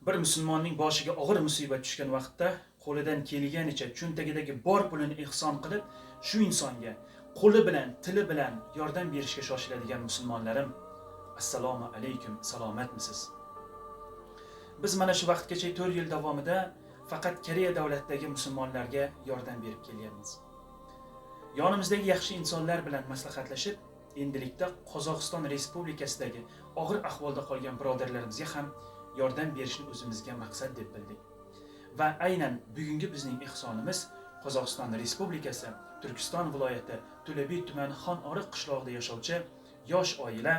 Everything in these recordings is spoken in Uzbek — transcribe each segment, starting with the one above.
Bir musulmonning boshiga og'ir musibat tushgan vaqtda qo'lidan kelganicha cho'ntagidagi bor pulini ehson qilib, shu insonga qo'li bilan, tili bilan yordam berishga shoshiladigan musulmonlarim, assalomu alaykum, salomatmisiz? Biz mana shu vaqtgacha 4 yil davomida faqat Koreya davlatidagi musulmonlarga yordam berib kelyapmiz. Yonimizdagi yaxshi insonlar bilan maslahatlashib, endilikda Qozog'iston Respublikasidagi og'ir ahvolda qolgan birodarlarimizga ham yordam berishni o'zimizga maqsad deb bildik. Va aynan bugungi bizning ehsonimiz Qozog'iston Respublikasi Turkiston viloyati Tulabi tumani Xonoriq qishlog'ida yashovchi yosh oila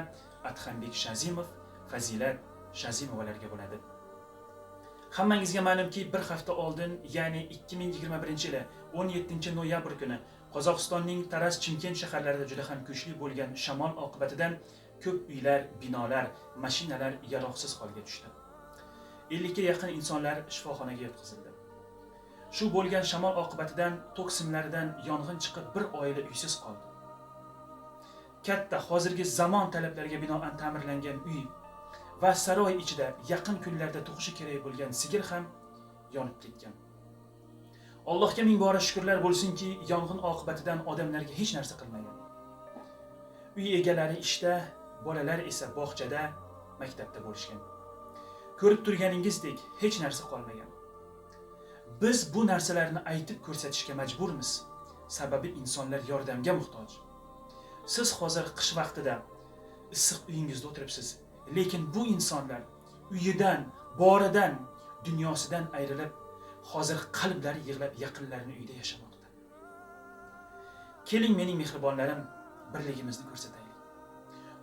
Adhambek Shazimov, Fazilat Shazimovalarga bo'ladi. Hammangizga ma'lumki, bir hafta oldin, ya'ni 2021-yil 17 noyabr kuni Qozog'istonning Taraz, Chimkent shaharlarida juda ham kuchli bo'lgan shamol oqibatidan ko'p uylar, binolar, mashinalar yaroqsiz holga tushdi. 50 ga yaqin insonlar shifoxonaga yotqizildi. Shu bo'lgan shamol oqibatidan tok simlaridan yong'in chiqib bir oila uysiz qoldi. Katta hozirgi zamon talablariga binoan ta'mirlangan uy va saroy ichida yaqin kunlarda tug'ishi kerak bo'lgan sigir ham yonib ketgan. Allohga ming bora shukrlar bo'lsinki, yong'in oqibatidan odamlarga hech narsa qilmagan. Uy egalari ishda, bolalar esa bog'chada, maktabda bo'lishgan. Ko'rib turganingizdek, hech narsa qolmagan. Biz bu narsalarni aytib ko'rsatishga majburmiz, sababi insonlar yordamga muhtoj. Siz hozir qish vaqtida issiq uyingizda o'tiribsiz, lekin bu insonlar uyidan, boridan, dunyosidan ayrilib, hozir qalblari yig'lab yaqinlarini uyda yashamoqda. Keling mening mehribonlarim, birligimizni ko'rsataylik.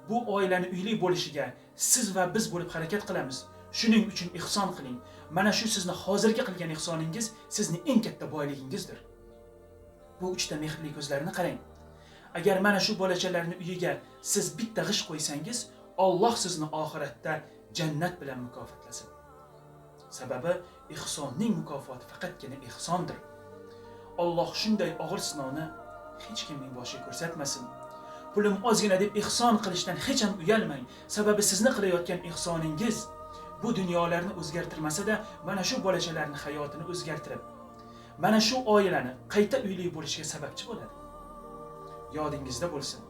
Bu oilani uyli bo'lishiga siz va biz bo'lib harakat qilamiz. Shuning uchun ihson qiling. Mana shu sizni hozirga qilgan ihsoningiz sizning eng katta boyligingizdir. Bu uchta mehrli ko'zlarni qarang. Agar mana shu bolachalarning uyiga siz bitta g'isht qo'ysangiz, Alloh sizni oxiratda jannat bilan mukofotlasin. Sababi ihsonning mukofoti faqatgina ihsondir. Alloh shunday og'ir sinovni hech kimning boshiga ko'rsatmasin. Pulim ozgina deb ihson qilishdan hech ham uyalmang. Sababi sizni qilayotgan ihsoningiz bu dunyolarni o'zgartirmasa-da, mana shu bolachalarning hayotini o'zgartirib, mana shu oilani qayta uyli bo'lishiga sababchi bo'ladi. Yodingizda bo'lsin.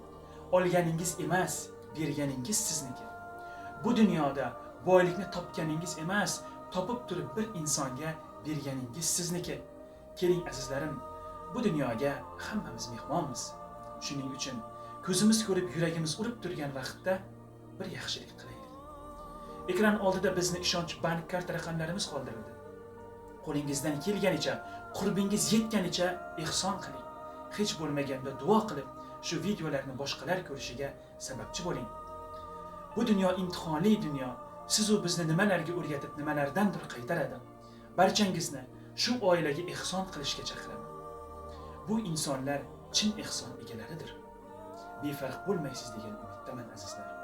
Olganingiz emas, berganingiz sizniki. Bu dunyoda boylikni topganingiz emas, topib turib bir insonga berganingiz sizniki. Keling azizlarim, bu dunyoga hammamiz mehmonmiz. Shuning uchun ko'zimiz ko'rib, yuragimiz urib turgan vaqtda bir yaxshilik qilaylik. Ekran oldida bizni ishonch bank karta raqamlarimiz qoldirildi. Qo'lingizdan kelganicha, qurbingiz yetganicha ihson qiling. Hech bo'lmaganda duo qilib, shu videolarni boshqalar ko'rishiga sababchi bo'ling. Bu dunyo imtihonli dunyo. Siz u bizni nimalarga o'rgatib, nimalardandir qaytaradi. Barchangizni shu oilaga ihson qilishga chaqiraman. Bu insonlar chin ihson egalaridir. Befarq bo'lmaysiz degan umiddaman azizlar.